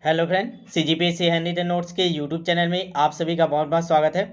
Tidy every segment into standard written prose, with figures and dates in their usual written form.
Hello friend, CGPSC hand written notes के YouTube channel में आप सभी का बहुत बहुत स्वागत है।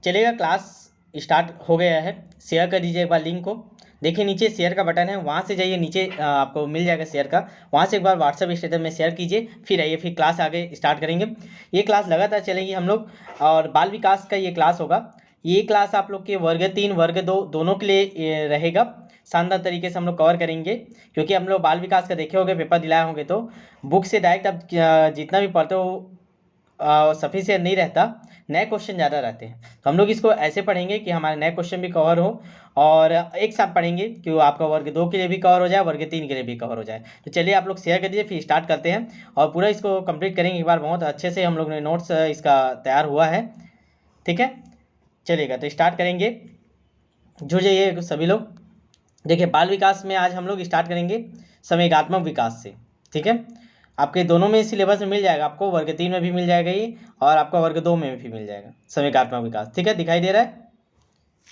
चलिएगा, क्लास स्टार्ट हो गया है। शेयर कर दीजिए एक बार लिंक को। देखिए नीचे शेयर का बटन है, वहाँ से जाइए नीचे आपको मिल जाएगा शेयर का। वहाँ से एक बार व्हाट्सएप स्टेटस में शेयर कीजिए, फिर आइए फिर क्लास आगे स्टार्ट करेंगे। ये क्लास लगातार चलेगी हम लोग, और बाल विकास का ये क्लास होगा। ये क्लास आप लोग के वर्ग 3 वर्ग 2 दोनों के लिए रहेगा। शानदार तरीके से हम लोग कवर करेंगे, क्योंकि हम लोग बाल विकास का देखे होंगे, पेपर दिलाए होंगे, तो बुक से डायरेक्ट आप जितना भी पढ़ते हो सफिशिएंट नहीं रहता, नए क्वेश्चन ज़्यादा रहते हैं। तो हम लोग इसको ऐसे पढ़ेंगे कि हमारे नए क्वेश्चन भी कवर हो, और एक साथ पढ़ेंगे कि आपका वर्ग 2 के लिए भी कवर हो जाए, वर्ग 3 के लिए भी कवर हो जाए। तो चलिए आप लोग शेयर कर दीजिए, फिर स्टार्ट करते हैं और पूरा इसको कंप्लीट करेंगे एक बार। बहुत अच्छे से हम लोग ने नोट्स इसका तैयार हुआ है, ठीक है। चलिएगा तो स्टार्ट करेंगे, जुड़ जाइए सभी लोग। देखिए, बाल विकास में आज हम लोग स्टार्ट करेंगे संवेगात्मक विकास से, ठीक है। आपके दोनों में सिलेबस में मिल जाएगा, आपको वर्ग 3 में भी मिल जाएगा ये, और आपका वर्ग 2 में भी मिल जाएगा संवेगात्मक विकास, ठीक है। दिखाई दे रहा है?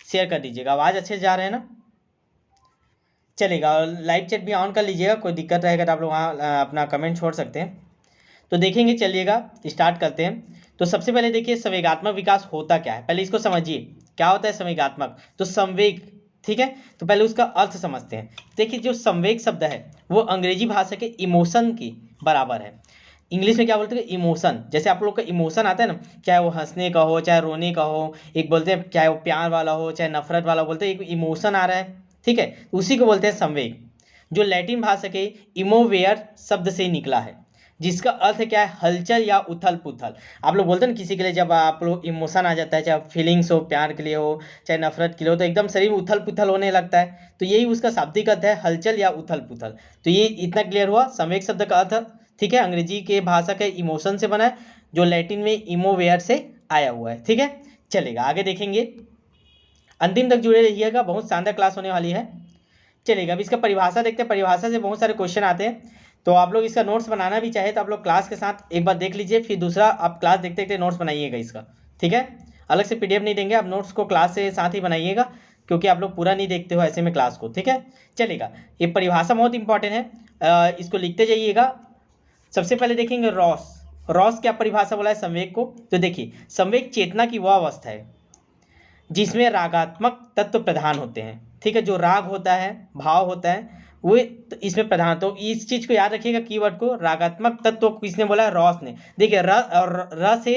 शेयर कर दीजिएगा, आवाज़ अच्छे से जा रहे हैं ना? चलेगा, और लाइव चैट भी ऑन कर लीजिएगा, कोई दिक्कत रहेगा तो आप लोग वहाँ अपना कमेंट छोड़ सकते हैं। तो देखेंगे, चलिएगा स्टार्ट करते हैं। तो सबसे पहले देखिए, संवेगात्मक विकास होता क्या है, पहले इसको समझिए। क्या होता है संवेगात्मक? तो संवेग, ठीक है। तो पहले उसका अर्थ समझते हैं। देखिए, जो संवेग शब्द है वो अंग्रेजी भाषा के इमोशन की बराबर है। इंग्लिश में क्या बोलते हैं? इमोशन। जैसे आप लोग का इमोशन आता है ना, चाहे वो हंसने का हो, चाहे रोने का हो, एक बोलते हैं चाहे वो प्यार वाला हो, चाहे नफरत वाला, बोलते हैं एक इमोशन आ रहा है, ठीक है। उसी को बोलते हैं संवेग, जो लैटिन भाषा के इमोवेयर शब्द से निकला है, जिसका अर्थ क्या है? हलचल या उथल पुथल। आप लोग बोलते हैं ना किसी के लिए, जब आप लोग इमोशन आ जाता है, चाहे फीलिंग्स हो, प्यार के लिए हो, चाहे नफरत के लिए हो, तो एकदम शरीर में उथल पुथल होने लगता है। तो यही उसका शाब्दिक अर्थ है, हलचल या उथल पुथल। तो ये इतना क्लियर हुआ संवेग शब्द का अर्थ, ठीक है। अंग्रेजी के भाषा के इमोशन से बना है, जो लैटिन में इमोवेयर से आया हुआ है, ठीक है। चलेगा, आगे देखेंगे, अंतिम तक जुड़े रहिएगा, बहुत शानदार क्लास होने वाली है। चलेगा, अब इसका परिभाषा देखते हैं। परिभाषा से बहुत सारे क्वेश्चन आते हैं, तो आप लोग इसका नोट्स बनाना भी चाहे तो आप लोग क्लास के साथ एक बार देख लीजिए, फिर दूसरा आप क्लास देखते देखते नोट्स बनाइएगा इसका, ठीक है। अलग से PDF नहीं देंगे, आप नोट्स को क्लास से साथ ही बनाइएगा, क्योंकि आप लोग पूरा नहीं देखते हो ऐसे में क्लास को, ठीक है। चलेगा, ये परिभाषा बहुत इंपॉर्टेंट है, इसको लिखते जाइएगा। सबसे पहले देखेंगे रॉस। रॉस क्या परिभाषा बोला है संवेग को? तो देखिए, संवेग चेतना की वह अवस्था है जिसमें रागात्मक तत्व प्रधान होते हैं, ठीक है। जो राग होता है, भाव होता है, वो तो इसमें प्रधान। तो इस चीज को याद रखिएगा, कीवर्ड को। रागात्मक तत्व किसने बोला है? रॉस ने। देखिए, र और र से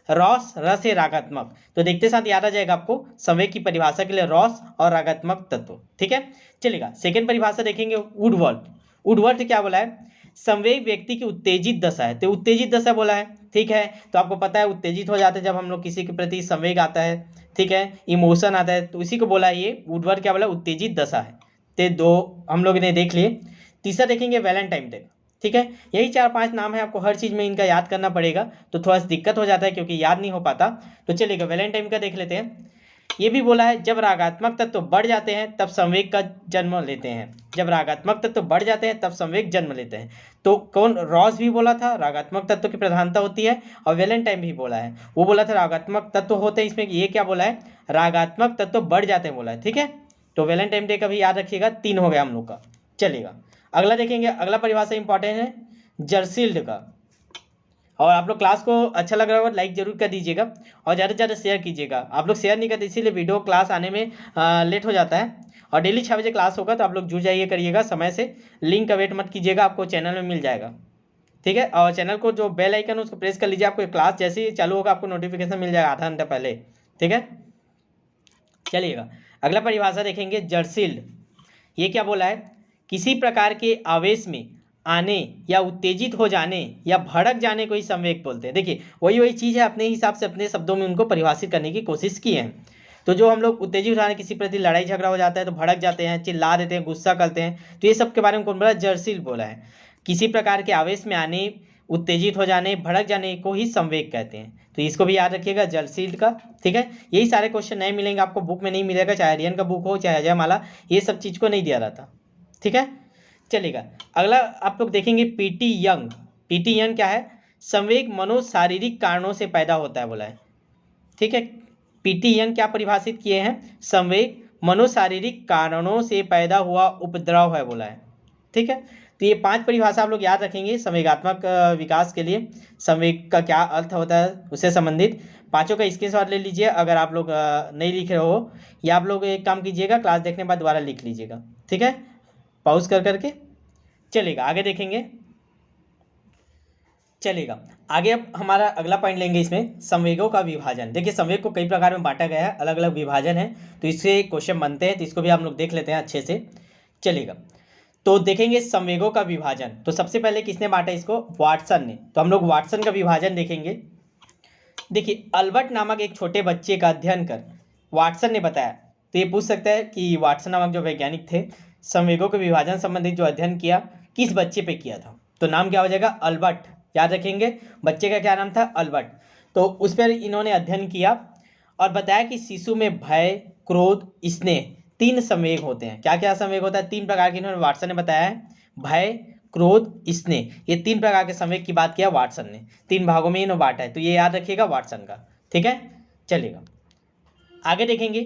रॉस, र से रागात्मक, तो देखते साथ याद आ जाएगा आपको संवेग की परिभाषा के लिए रॉस और रागात्मक तत्व, ठीक है। चलेगा, सेकेंड परिभाषा देखेंगे, वुडवर्ड। वुडवर्ड क्या बोला है? संवेग व्यक्ति की उत्तेजित दशा है, तो उत्तेजित दशा बोला है, ठीक है। तो आपको पता है उत्तेजित हो जाते हैं जब हम लोग किसी के प्रति संवेग आता है, ठीक है, इमोशन आता है, तो इसी को बोला ये वुडवर्ड क्या बोला? उत्तेजित दशा है। तो दो हम लोग ने देख लिए। तीसरा देखेंगे वैलेंटाइन डे, ठीक है। यही 4-5 नाम है, आपको हर चीज़ में इनका याद करना पड़ेगा, तो थोड़ा सा दिक्कत हो जाता है क्योंकि याद नहीं हो पाता। तो चलिएगा, वैलेंटाइन का देख लेते हैं। ये भी बोला है, जब रागात्मक तत्व बढ़ जाते हैं तब संवेग का जन्म लेते हैं। जब रागात्मक तत्व बढ़ जाते हैं तब संवेग जन्म लेते हैं। तो कौन? रॉस भी बोला था रागात्मक तत्व की प्रधानता होती है, और वैलेंटाइन भी बोला है, वो बोला था रागात्मक तत्व होते हैं। इसमें ये क्या बोला है? रागात्मक तत्व बढ़ जाते हैं बोला है, ठीक है। तो वैलेंटाइन डे का भी याद रखिएगा, 3 हो गया हम लोग का। चलेगा, अगला देखेंगे। अगला परिभाषा इंपॉर्टेंट है, जर्सील्ड का। और आप लोग क्लास को अच्छा लग रहा होगा, लाइक जरूर कर दीजिएगा, और ज़्यादा से ज़्यादा शेयर कीजिएगा। आप लोग शेयर नहीं करते, इसीलिए वीडियो क्लास आने में लेट हो जाता है। और डेली 6 बजे क्लास होगा, तो आप लोग जुड़ जाइए करिएगा समय से। लिंक का वेट मत कीजिएगा, आपको चैनल में मिल जाएगा, ठीक है। और चैनल को जो बेल आइकन है उसको प्रेस कर लीजिए, आपको क्लास जैसे ही चालू होगा आपको नोटिफिकेशन मिल जाएगा आधा घंटा पहले, ठीक है। चलिएगा, अगला परिभाषा देखेंगे, जर्सील्ड। ये क्या बोला है? किसी प्रकार के आवेश में आने या उत्तेजित हो जाने या भड़क जाने को ही संवेग बोलते हैं। देखिए, वही चीज़ है, अपने हिसाब से अपने शब्दों में उनको परिभाषित करने की कोशिश की है। तो जो हम लोग उत्तेजित हो जाने, किसी प्रति लड़ाई झगड़ा हो जाता है तो भड़क जाते हैं, चिल्ला देते हैं, गुस्सा करते हैं, तो ये सब के बारे में कौन बोला? जर्सील बोला है। किसी प्रकार के आवेश में आने, उत्तेजित हो जाने, भड़क जाने को ही संवेग कहते हैं। तो इसको भी याद रखिएगा, जर्सील का, ठीक है। यही सारे क्वेश्चन नए मिलेंगे आपको, बुक में नहीं मिलेगा, चाहे आर्यन का बुक हो चाहे अजय माला, ये सब चीज़ को नहीं दिया रहता, ठीक है। चलेगा, अगला आप लोग देखेंगे, पीटी यंग। पीटी यंग क्या है? संवेग मनोशारीरिक कारणों से पैदा होता है बोला है, ठीक है। पीटी यंग क्या परिभाषित किए हैं? संवेग मनोशारीरिक कारणों से पैदा हुआ उपद्रव है बोला है, ठीक है। तो ये 5 परिभाषा आप लोग याद रखेंगे संवेगात्मक विकास के लिए। संवेग का क्या अर्थ होता है उससे संबंधित 5 का स्क्रीनशॉट ले लीजिए अगर आप लोग नहीं लिख रहे हो, या आप लोग एक काम कीजिएगा, क्लास देखने के बाद दोबारा लिख लीजिएगा, ठीक है, पॉज कर करके। चलेगा, आगे देखेंगे। चलेगा आगे, अब हमारा अगला पॉइंट लेंगे इसमें संवेगों का विभाजन। देखिए संवेग को कई प्रकार में बांटा गया है, अलग अलग विभाजन है, तो इससे क्वेश्चन बनते हैं, तो इसको भी हम लोग देख लेते हैं अच्छे से। चलेगा, तो देखेंगे संवेगों का विभाजन। तो सबसे पहले किसने बांटा इसको? वाटसन ने। तो हम लोग वाटसन का विभाजन देखेंगे। देखिए अल्बर्ट नामक एक छोटे बच्चे का अध्ययन कर वाटसन ने बताया। तो ये पूछ सकता है कि वाटसन नामक जो वैज्ञानिक थे, संवेगों के विभाजन संबंधित जो अध्ययन किया किस बच्चे पे किया था? तो नाम क्या हो जाएगा? अल्बर्ट। याद रखेंगे, बच्चे का क्या नाम था? अल्बर्ट। तो उस पर इन्होंने अध्ययन किया और बताया कि शिशु में भय, क्रोध, स्नेह 3 संवेग होते हैं। क्या क्या संवेग होता है? 3 प्रकार के इन्होंने वाटसन ने बताया है। भय, क्रोध, स्नेह, ये 3 प्रकार के संवेग की बात किया वाटसन ने। 3 भागों में इन्होंने बांटा है, तो ये याद रखिएगा वाटसन का, ठीक है। चलेगा, आगे देखेंगे।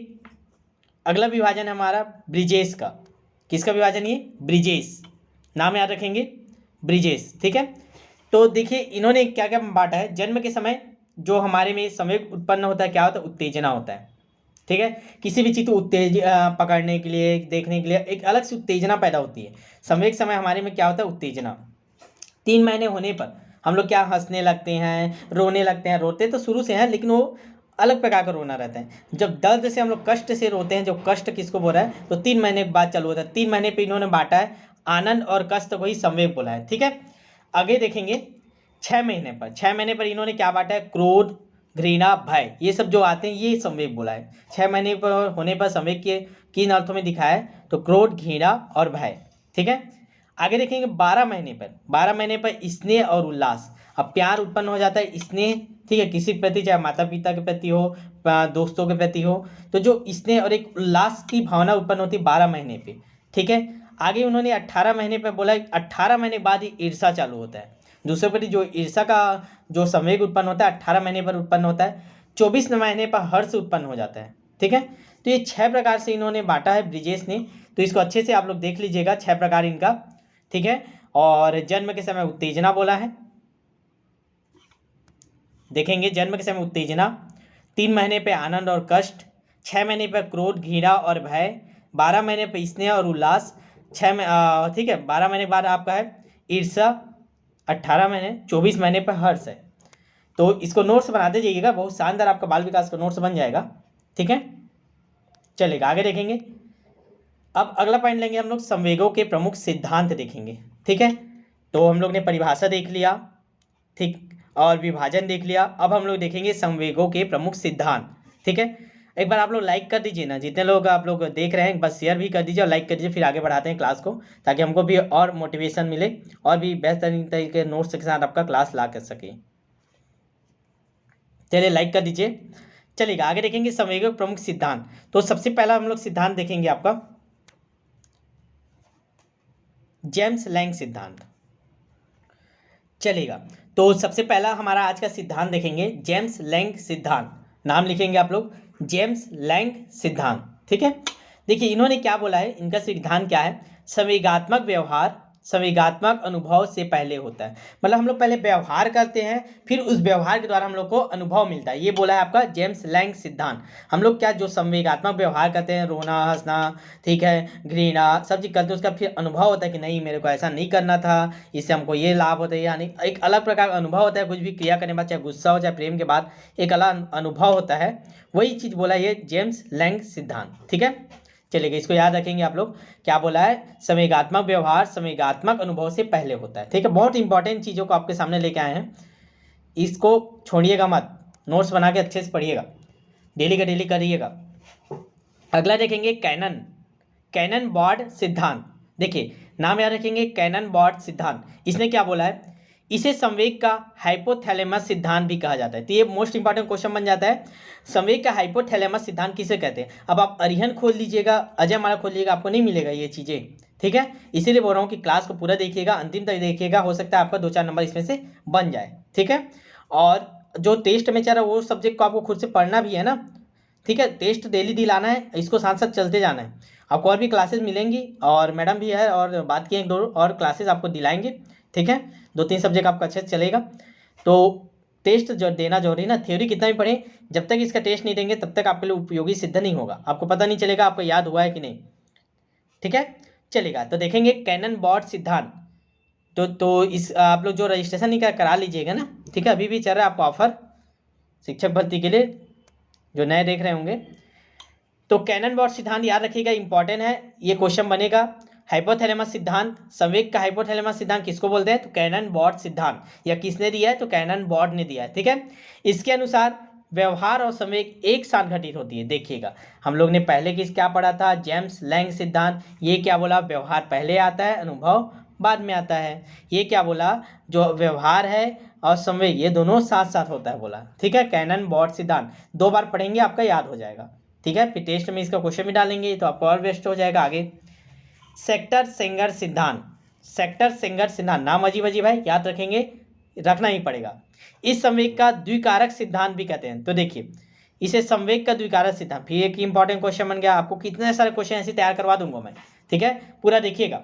अगला विभाजन है हमारा ब्रिजेश का। किसका विभाजन? ये ब्रिजेश, नाम याद रखेंगे, ब्रिजेश, ठीक है। तो देखिए इन्होंने क्या क्या बांटा है। जन्म के समय जो हमारे में संवेग उत्पन्न होता है, क्या होता है? उत्तेजना होता है, ठीक है। किसी भी चीज़ को पकड़ने के लिए, देखने के लिए एक अलग से उत्तेजना पैदा होती है। संवेग समय हमारे में क्या होता है? उत्तेजना। 3 महीने होने पर हम लोग क्या हंसने लगते हैं, रोने लगते हैं। रोते तो शुरू से हैं, लेकिन वो अलग प्रकार का रोना रहता है। जब दर्द से हम लोग कष्ट से रोते हैं, जो कष्ट किसको बोल रहा है? तो 3 महीने के बाद चालू होता है। 3 महीने पे इन्होंने बांटा है, आनंद और कष्ट को ही संवेग बोला है, ठीक है। आगे देखेंगे 6 महीने पर। 6 महीने पर इन्होंने क्या बांटा है? क्रोध, घृणा, भय, ये सब जो आते हैं ये संवेग बोला है। 6 महीने पर होने पर संवेग के किन अर्थों में दिखाया है? तो क्रोध, घृणा और भय, ठीक है। आगे देखेंगे 12 महीने पर। 12 महीने पर स्नेह और उल्लास। अब प्यार उत्पन्न हो जाता है, स्नेह, ठीक है, किसी के प्रति, चाहे माता पिता के प्रति हो, दोस्तों के प्रति हो, तो जो स्नेह और एक उल्लास की भावना उत्पन्न होती है 12 महीने पे, ठीक है। आगे उन्होंने 18 महीने पर बोला, 18 महीने बाद ही ईर्षा चालू होता है। दूसरे प्रति जो ईर्षा का जो संवेग उत्पन्न होता है 18 महीने पर उत्पन्न होता है। 24 महीने पर हर्ष उत्पन्न हो जाता है, ठीक है। तो ये 6 प्रकार से इन्होंने बांटा है ब्रिजेश ने। तो इसको अच्छे से आप लोग देख लीजिएगा, 6 प्रकार इनका, ठीक है। और जन्म के समय उत्तेजना बोला है, देखेंगे जन्म के समय उत्तेजना, 3 महीने पे आनंद और कष्ट, 6 महीने पे क्रोध, घृणा और भय, 12 महीने पे स्नेह और उल्लास, 6 में ठीक है, 12 महीने के बाद आपका है ईर्षा, 18 महीने, 24 महीने पर हर्ष है। तो इसको नोट्स बनाते जाइएगा, बहुत शानदार आपका बाल विकास का नोट्स बन जाएगा, ठीक है। चलेगा, आगे देखेंगे। अब अगला पॉइंट लेंगे हम लोग, संवेगों के प्रमुख सिद्धांत देखेंगे, ठीक है। तो हम लोग ने परिभाषा देख लिया, ठीक, और विभाजन देख लिया। अब हम लोग देखेंगे संवेगों के प्रमुख सिद्धांत, ठीक है। एक बार आप लोग लाइक कर दीजिए ना, जितने लोग आप लोग देख रहे हैं, बस शेयर भी कर दीजिए और लाइक कर दीजिए, फिर आगे बढ़ाते हैं क्लास को, ताकि हमको भी और मोटिवेशन मिले और भी बेहतरीन तरीके के नोट्स के साथ आपका क्लास ला कर सके। चलिए लाइक कर दीजिए। चलिएगा, आगे देखेंगे संवेगों के प्रमुख सिद्धांत। तो सबसे पहला हम लोग सिद्धांत देखेंगे आपका जेम्स लैंग सिद्धांत। चलेगा, तो सबसे पहला हमारा आज का सिद्धांत देखेंगे जेम्स लैंग सिद्धांत। नाम लिखेंगे आप लोग, जेम्स लैंग सिद्धांत, ठीक है। देखिए इन्होंने क्या बोला है, इनका सिद्धांत क्या है? संवेगात्मक व्यवहार संवेगात्मक अनुभव से पहले होता है। मतलब हम लोग पहले व्यवहार करते हैं, फिर उस व्यवहार के द्वारा हम लोग को अनुभव मिलता है, ये बोला है आपका जेम्स लैंग सिद्धांत। हम लोग क्या जो संवेगात्मक व्यवहार करते हैं, रोना, हंसना, ठीक है, घृणा, सब चीज़ करते हैं, उसका फिर अनुभव होता है कि नहीं मेरे को ऐसा नहीं करना था, इससे हमको ये लाभ होता है, यानी एक अलग प्रकार का अनुभव होता है। कुछ भी क्रिया करने के बाद, चाहे गुस्सा हो चाहे प्रेम के बाद, एक अलग अनुभव होता है, वही चीज़ बोला ये जेम्स लैंग सिद्धांत, ठीक है। चलिए इसको याद रखेंगे आप लोग, क्या बोला है? संवेगात्मक व्यवहार संवेगात्मक अनुभव से पहले होता है, ठीक है। बहुत इंपॉर्टेंट चीज़ों को आपके सामने लेके आए हैं, इसको छोड़िएगा मत, नोट्स बना के अच्छे से पढ़िएगा, डेली का डेली करिएगा। अगला देखेंगे कैनन बॉर्ड सिद्धांत। देखिए नाम याद रखेंगे, कैनन बॉर्ड सिद्धांत। इसने क्या बोला है? इसे संवेग का हाइपोथैलेमस सिद्धांत भी कहा जाता है। तो ये मोस्ट इंपॉर्टेंट क्वेश्चन बन जाता है, संवेग का हाइपोथैलेमस सिद्धांत किसे कहते हैं? अब आप अरिहंत खोल लीजिएगा, अजय हमारा खोल लीजिएगा, आपको नहीं मिलेगा ये चीज़ें, ठीक है। इसीलिए बोल रहा हूँ कि क्लास को पूरा देखिएगा, अंतिम तक देखिएगा, हो सकता है आपका 2-4 नंबर इसमें से बन जाए, ठीक है। और जो टेस्ट में चल रहा है वो सब्जेक्ट को आपको खुद से पढ़ना भी है ना, ठीक है, टेस्ट डेली दिलाना है, इसको साथ साथ चलते जाना है। आपको और भी क्लासेस मिलेंगी और मैडम भी है और बात की 1-2 और क्लासेस आपको दिलाएंगे। ठीक है, 2-3 सब्जेक्ट आपका अच्छे से चलेगा। तो टेस्ट जो देना जरूरी ना, थ्योरी कितना भी पढ़े, जब तक इसका टेस्ट नहीं देंगे तब तक आपके लिए उपयोगी सिद्ध नहीं होगा, आपको पता नहीं चलेगा आपको याद हुआ है कि नहीं। ठीक है, चलेगा। तो देखेंगे कैनन बॉट सिद्धांत। तो इस आप लोग जो रजिस्ट्रेशन नहीं करा लीजिएगा ना, ठीक है, अभी भी चल रहा है आपको ऑफर शिक्षक भर्ती के लिए, जो नए देख रहे होंगे। तो कैनन बॉट सिद्धांत याद रखिएगा, इंपॉर्टेंट है, ये क्वेश्चन बनेगा। हाइपोथैलेमस सिद्धांत, संवेग का हाइपोथैलेमस सिद्धांत किसको बोलते हैं, तो कैनन बॉट सिद्धांत, या किसने दिया है, तो कैनन बॉट ने दिया है। ठीक है, इसके अनुसार व्यवहार और संवेग एक साथ घटित होती है। देखिएगा, हम लोग ने पहले किस क्या पढ़ा था, जेम्स लैंग सिद्धांत। ये क्या बोला, व्यवहार पहले आता है, अनुभव बाद में आता है। ये क्या बोला, जो व्यवहार है और संवेग ये दोनों साथ साथ होता है बोला। ठीक है, कैनन बॉट सिद्धांत 2 बार पढ़ेंगे आपका याद हो जाएगा। ठीक है, फिर टेस्ट में इसका क्वेश्चन भी डालेंगे तो आपको और बेस्ट हो जाएगा आगे। सेक्टर सेंगर सिद्धांत, सेक्टर सेंगर सिद्धांत नाम अजीब अजीब है, याद रखेंगे, रखना ही पड़ेगा। इस संवेग का द्विकारक सिद्धांत भी कहते हैं। तो देखिए, इसे संवेग का द्विकारक सिद्धांत, फिर एक इंपॉर्टेंट क्वेश्चन बन गया, आपको कितने सारे क्वेश्चन ऐसे तैयार करवा दूंगा मैं। ठीक है, पूरा देखिएगा।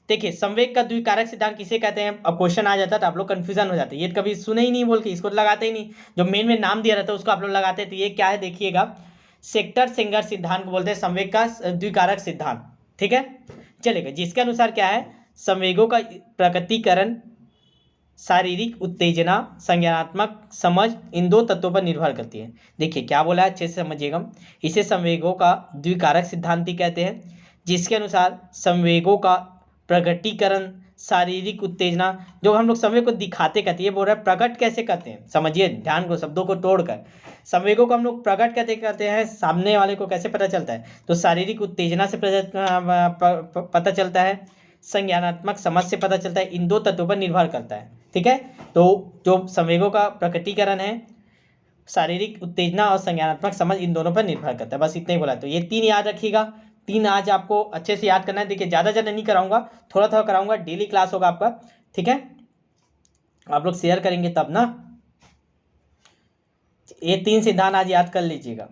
देखिए, संवेग का द्विकारक सिद्धांत किसे कहते हैं, अब क्वेश्चन आ जाता है तो आप लोग कंफ्यूजन हो जाते हैं, ये कभी सुने ही नहीं बोल के इसको लगाते ही नहीं, जो मेन में नाम दिया रहता है उसको आप लोग लगाते हैं। तो ये क्या है देखिएगा, सेक्टर सेंगर सिद्धांत को बोलते हैं संवेग का द्विकारक सिद्धांत। ठीक है, चलेगा, जिसके अनुसार क्या है, संवेगों का प्रकटीकरण शारीरिक उत्तेजना संज्ञानात्मक समझ इन 2 तत्वों पर निर्भर करती है। देखिए क्या बोला है, अच्छे से समझिएगा। इसे संवेगों का द्विकारक सिद्धांति कहते हैं, जिसके अनुसार संवेगों का प्रकटीकरण शारीरिक उत्तेजना, जो हम लोग संवेग को दिखाते कहते हैं, ये बोल रहा है प्रकट कैसे करते हैं, समझिए ध्यान को, शब्दों को तोड़कर। संवेगों को हम लोग प्रकट कैसे करते हैं, सामने वाले को कैसे पता चलता है, तो शारीरिक उत्तेजना से पता चलता है, संज्ञानात्मक समझ से पता चलता है, इन 2 तत्वों पर निर्भर करता है। ठीक है, तो जो संवेगों का प्रकटीकरण है, शारीरिक उत्तेजना और संज्ञानात्मक समझ इन दोनों पर निर्भर करता है। बस इतना ही बोला, तो ये 3 याद रखिएगा। 3 आज आपको अच्छे से याद करना है। देखिए ज़्यादा नहीं कराऊंगा, थोड़ा थोड़ा कराऊंगा, डेली क्लास होगा आपका। ठीक है, आप लोग शेयर करेंगे तब ना। ये 3 सिद्धांत आज याद कर लीजिएगा।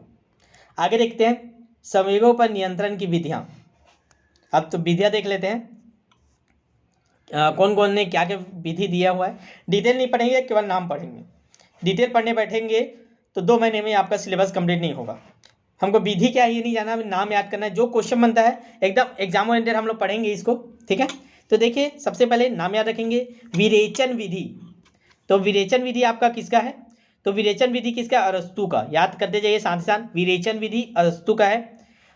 आगे देखते हैं संवेगों पर नियंत्रण की विधियाँ। अब तो विधियाँ देख लेते हैं, कौन कौन ने क्या क्या विधि दिया हुआ है। डिटेल नहीं पढ़ेंगे, केवल नाम पढ़ेंगे। डिटेल पढ़ने बैठेंगे तो 2 महीने में आपका सिलेबस कंप्लीट नहीं होगा। हमको विधि क्या है ये नहीं जाना, नाम याद करना है, जो क्वेश्चन बनता है एकदम एग्जाम ओरिएंटेड हम लोग पढ़ेंगे इसको। ठीक है, तो देखिए सबसे पहले नाम याद रखेंगे, विरेचन विधि। तो विरेचन विधि आपका किसका है, तो विरेचन विधि किसका, अरस्तु का, याद करते जाइए साथ ही साथ। विरेचन विधि अरस्तु का है।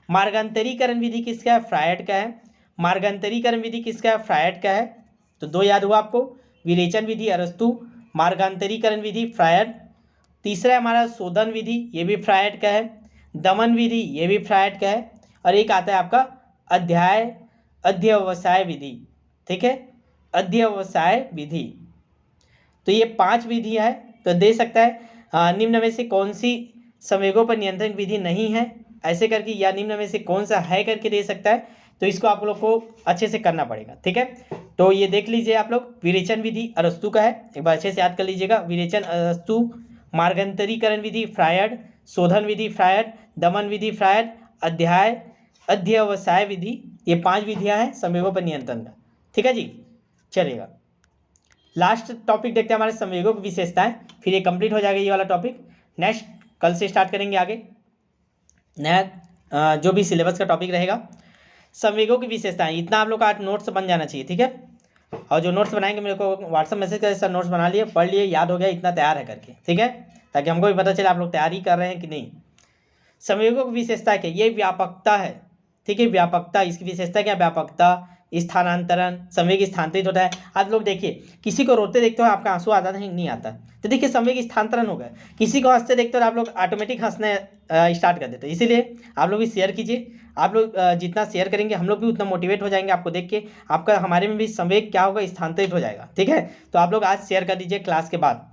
मार्गांतरीकरण विधि किसका है, फ्रायड का है। मार्गांतरीकरण विधि किसका है, फ्रायड का है। तो 2 याद हुआ आपको, विरेचन विधि अरस्तु, मार्गांतरीकरण विधि फ्रायड। तीसरा है हमारा शोधन विधि, ये भी फ्रायड का है। दमन विधि, ये भी फ्रायड का है। और एक आता है आपका अध्यवसाय विधि। ठीक है, अध्यवसाय विधि। तो ये 5 विधि है। तो दे सकता है निम्न में से कौन सी संवेगों पर नियंत्रण विधि नहीं है, ऐसे करके, या निम्न में से कौन सा है करके दे सकता है। तो इसको आप लोग को अच्छे से करना पड़ेगा। ठीक है, तो ये देख लीजिए आप लोग, विरेचन विधि अरस्तु का है, एक बार अच्छे से याद कर लीजिएगा। विरेचन अरस्तु, मार्गांतरीकरण विधि फ्रायड, शोधन विधि फ्रायड, दमन विधि फ्रायड, अध्यवसाय विधि, ये 5 विधियां हैं संवेगों पर नियंत्रण का। ठीक है जी, चलेगा। लास्ट टॉपिक देखते हैं हमारे संवेगों की विशेषताएं, फिर ये कंप्लीट हो जाएगा ये वाला टॉपिक। नेक्स्ट कल से स्टार्ट करेंगे आगे नया जो भी सिलेबस का टॉपिक रहेगा। संवेगों की विशेषताएं, इतना आप लोग का आज नोट्स बन जाना चाहिए। ठीक है, और जो नोट्स बनाएंगे मेरे को व्हाट्सअप मैसेज करें, सर नोट्स बना लिए, पढ़ लिए, याद हो गया, इतना तैयार है करके। ठीक है, ताकि हमको भी पता चले आप लोग तैयारी कर रहे हैं कि नहीं। संवेगों की विशेषता क्या, ये व्यापकता है। ठीक है, व्यापकता, इसकी विशेषता क्या, व्यापकता, स्थानांतरण, संवेग स्थानांतरित होता है। आप लोग देखिए, किसी को रोते देखते हो आपका आंसू आता है नहीं आता, तो देखिए संवेग स्थानांतरण हो गया। किसी को हंसते देखते हो आप लोग ऑटोमेटिक हंसने स्टार्ट कर देते हो। इसीलिए आप लोग भी शेयर कीजिए, आप लोग जितना शेयर करेंगे हम लोग भी उतना मोटिवेट हो जाएंगे। आपको देख के आपका हमारे में भी संवेग क्या होगा, स्थानांतरित हो जाएगा। ठीक है, तो आप लोग आज शेयर कर दीजिए क्लास के बाद।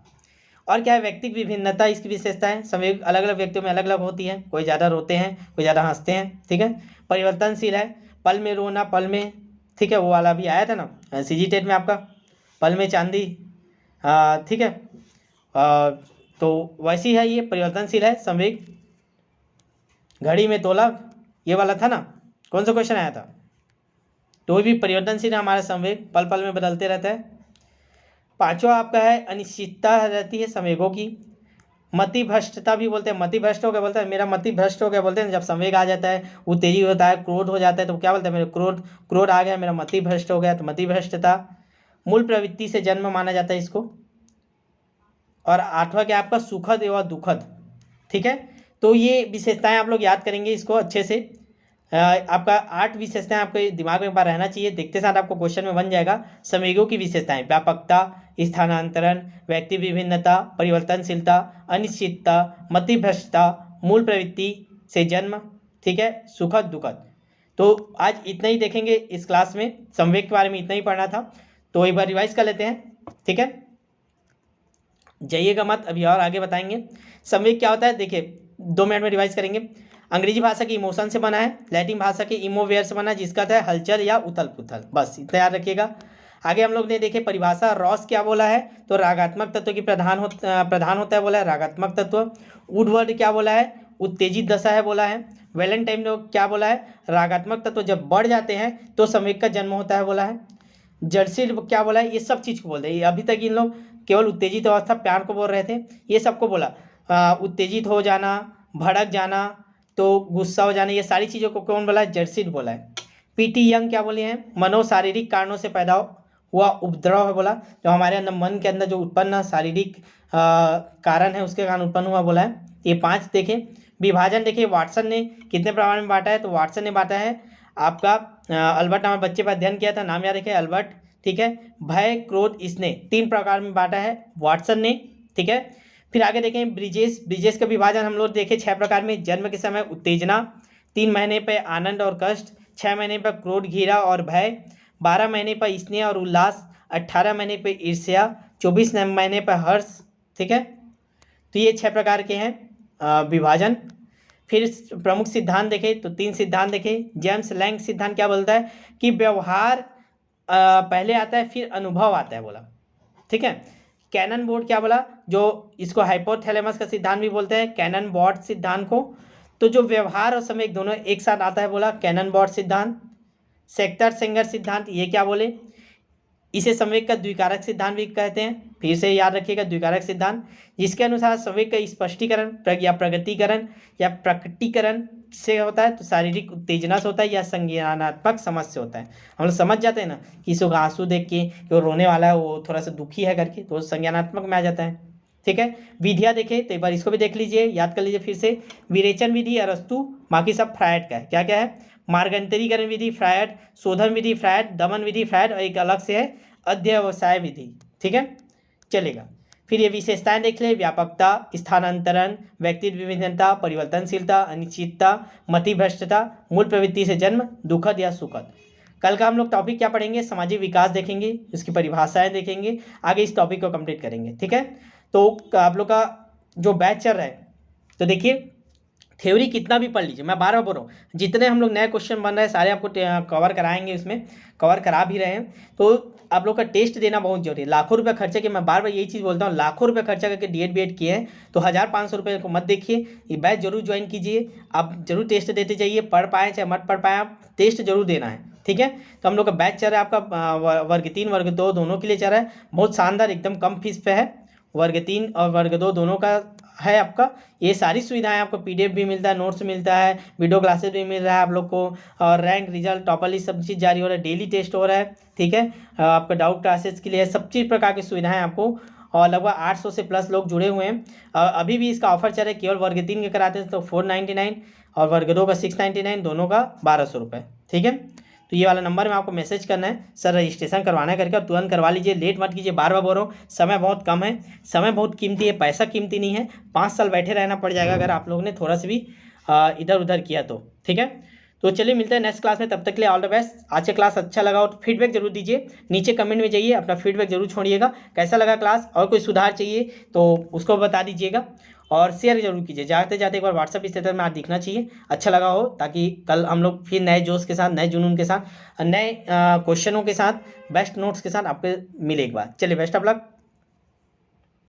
और क्या है, व्यक्तिगत विभिन्नता, इसकी विशेषता है। संवेग अलग अलग व्यक्तियों में अलग अलग होती है, कोई ज़्यादा रोते हैं, कोई ज़्यादा हंसते हैं। ठीक है, परिवर्तनशील है, पल में रोना, पल में, ठीक है, वो वाला भी आया था ना सीजी टेट में आपका, पल में चांदी। ठीक है, तो वैसी है, ये परिवर्तनशील है संवेग। घड़ी में तोला, ये वाला था ना, कौन सा क्वेश्चन आया था। तो भी परिवर्तनशील है हमारा संवेग, पल पल में बदलते रहता है। पांचवा आपका है अनिश्चितता रहती है संवेगों की। मति भ्रष्टता भी बोलते हैं, मति भ्रष्ट हो गया बोलते हैं, मेरा मति भ्रष्ट हो गया बोलते हैं। जब संवेग आ जाता है, उत्तेजित होता है, क्रोध हो जाता है, तो क्या बोलते हैं, मेरे क्रोध आ गया, मेरा मति भ्रष्ट हो गया, तो मति भ्रष्टता। मूल प्रवृत्ति से जन्म माना जाता है इसको। और आठवां क्या आपका सुखद एवं दुखद। ठीक है, तो ये विशेषताएं आप लोग याद करेंगे इसको अच्छे से। आपका 8 विशेषताएं आपके दिमाग में एक बार रहना चाहिए, देखते साथ आपको क्वेश्चन में बन जाएगा। संवेगों की विशेषताएं: व्यापकता, स्थानांतरण, व्यक्ति विभिन्नता, परिवर्तनशीलता, अनिश्चितता, मतिभ्रष्टता, मूल प्रवृत्ति से जन्म, ठीक है, सुखद दुखद। तो आज इतना ही देखेंगे इस क्लास में, संवेग के बारे में इतना ही पढ़ना था। तो एक बार रिवाइज कर लेते हैं, ठीक है, जाइएगा मत, अभी और आगे बताएंगे। संवेग क्या होता है, देखिए 2 मिनट में रिवाइज करेंगे। अंग्रेजी भाषा की इमोशन से बना है, लैटिन भाषा के इमोवेयर से बना है, जिसका था हलचल या उथल पुथल, बस इतना याद रखिएगा। आगे हम लोग ने देखे परिभाषा, रॉस क्या बोला है, तो रागात्मक तत्व की प्रधान होता है बोला है, रागात्मक तत्व। वुडवर्ड क्या बोला है, उत्तेजित दशा है बोला है। वैलेंटाइन ने क्या बोला है, रागात्मक तत्व जब बढ़ जाते हैं तो संवेग का जन्म होता है बोला है। जर्सिल क्या बोला है, ये सब चीज़ को बोल रहे हैं। अभी तक इन लोग केवल उत्तेजित अवस्था प्यार को बोल रहे थे, ये सबको बोला। उत्तेजित हो जाना, भड़क जाना, तो गुस्सा हो जाना, ये सारी चीज़ों को कौन बोला है, जर्सिल बोला है। पीटी यंग क्या बोले हैं, मनोशारीरिक कारणों से पैदा हुआ उपद्रव है बोला, जो हमारे अंदर मन के अंदर जो उत्पन्न शारीरिक कारण है उसके कारण उत्पन्न हुआ बोला है। ये 5 देखें। विभाजन देखिए, वाटसन ने कितने प्रमाण में बांटा है, तो वाटसन ने बांटा है आपका अल्बर्ट नामक बच्चे पर अध्ययन किया था, नाम याद रखिए अल्बर्ट, ठीक है। भय, क्रोध, स्नेह 3 प्रकार में बांटा है वाटसन ने, ठीक है। फिर आगे देखें ब्रिजेश का विभाजन हम लोग देखें 6 प्रकार में। जन्म के समय उत्तेजना, 3 महीने पे आनंद और कष्ट, 6 महीने पर क्रोध, घृणा और भय, 12 महीने पर स्नेह और उल्लास, 18 महीने पे ईर्ष्या, 24 महीने पर हर्ष, ठीक है। तो ये 6 प्रकार के हैं विभाजन। फिर प्रमुख सिद्धांत देखें तो 3 सिद्धांत देखें। जेम्स लैंग सिद्धांत क्या बोलता है कि व्यवहार पहले आता है फिर अनुभव आता है बोला, ठीक है। कैनन बोर्ड क्या बोला, जो इसको हाइपोथैलेमस का सिद्धांत भी बोलते हैं, कैनन बोर्ड सिद्धांत को। तो जो व्यवहार और संवेग दोनों एक साथ आता है बोला, कैनन बोर्ड सिद्धांत। सेक्टर सेंगर सिद्धांत ये क्या बोले, इसे संवेग का द्विकारक सिद्धांत भी कहते हैं। फिर से याद रखिएगा द्विकारक सिद्धांत, जिसके अनुसार संवेग का स्पष्टीकरण या प्रगटीकरण या प्रकटीकरण से होता है, तो शारीरिक उत्तेजना से होता है या संज्ञानात्मक समझ से होता है। हम लोग समझ जाते हैं ना, किसी को आंसू देख के कि वो रोने वाला है, वो थोड़ा सा दुखी है करके, तो संज्ञानात्मक में आ जाता है, ठीक है। विधियाँ देखें तो एक बार इसको भी देख लीजिए, याद कर लीजिए फिर से। विरेचन विधि अरस्तु, बाकी सब फ्रायड का है। क्या क्या है, मार्गंतरीकरण विधि फ्रायड, शोधन विधि फ्रायड, दमन विधि फ्रायड, और एक अलग से है अध्यवसाय विधि, ठीक है, चलेगा। फिर ये विशेषताएं देख ले, व्यापकता, स्थानांतरण, व्यक्ति विभिन्नता, परिवर्तनशीलता, अनिश्चितता, मतिभ्रष्टता, मूल प्रवृत्ति से जन्म, दुखद या सुखद। कल का हम लोग टॉपिक क्या पढ़ेंगे, सामाजिक विकास देखेंगे, इसकी परिभाषाएं देखेंगे, आगे इस टॉपिक को कंप्लीट करेंगे, ठीक है। तो आप लोग का जो बैच चल रहा है, तो देखिए थ्योरी कितना भी पढ़ लीजिए, मैं बार बार बोल रहा हूँ, जितने हम लोग नए क्वेश्चन बन रहे हैं सारे आपको कवर कराएंगे, इसमें कवर करा भी रहे हैं। तो आप लोग का टेस्ट देना बहुत जरूरी है। लाखों रुपये खर्चे के, मैं बार बार यही चीज़ बोलता हूँ, लाखों रुपये खर्चा करके डीएड बीएड किए हैं, तो 1500 रुपये को मत देखिए, ये बैच जरूर ज्वाइन कीजिए। आप जरूर टेस्ट देते जाइए, पढ़ पाएँ चाहे मत पढ़ पाएँ, आप टेस्ट जरूर देना है, ठीक है। तो हम लोग का बैच चल रहा है आपका वर्ग 3 वर्ग 2 दोनों के लिए चल रहा है, बहुत शानदार, एकदम कम फीस पे है। वर्ग 3 और वर्ग 2 दोनों का है आपका। ये सारी सुविधाएं आपको, पीडीएफ भी मिलता है, नोट्स मिलता है, वीडियो क्लासेस भी मिल रहा है आप लोग को, और रैंक रिजल्ट टॉपर सब चीज़ जारी हो रहा है, डेली टेस्ट हो रहा है, ठीक है। आपका डाउट क्लासेस के लिए सब चीज़ प्रकार की सुविधाएं आपको, और लगभग 800 से प्लस लोग जुड़े हुए हैं। अभी भी इसका ऑफर चल रहा है, केवल वर्ग 3 के कराते हैं तो 499 और वर्ग 2 का 699, दोनों का 1200 रुपये, ठीक है। तो ये वाला नंबर में आपको मैसेज करना है, सर रजिस्ट्रेशन करवाना है करके, और तुरंत करवा लीजिए, लेट मत कीजिए। बार बार बोल रहा हूँ, समय बहुत कम है, समय बहुत कीमती है, पैसा कीमती नहीं है। 5 साल बैठे रहना पड़ जाएगा अगर आप लोगों ने थोड़ा सा भी इधर उधर किया तो, ठीक है। तो चलिए मिलते हैं नेक्स्ट क्लास में, तब तक के लिए ऑल द बेस्ट। आज का क्लास अच्छा लगा हो तो फीडबैक जरूर दीजिए, नीचे कमेंट में जाइए, अपना फीडबैक जरूर छोड़िएगा, कैसा लगा क्लास, और कोई सुधार चाहिए तो उसको बता दीजिएगा, और शेयर जरूर कीजिए। जाते जाते एक बार व्हाट्सअप स्टेटस में आज दिखना चाहिए, अच्छा लगा हो, ताकि कल हम लोग फिर नए जोश के साथ, नए जुनून के साथ, नए क्वेश्चनों के साथ, बेस्ट नोट्स के साथ आपको मिले एक बार। चलिए बेस्ट ऑफ लक।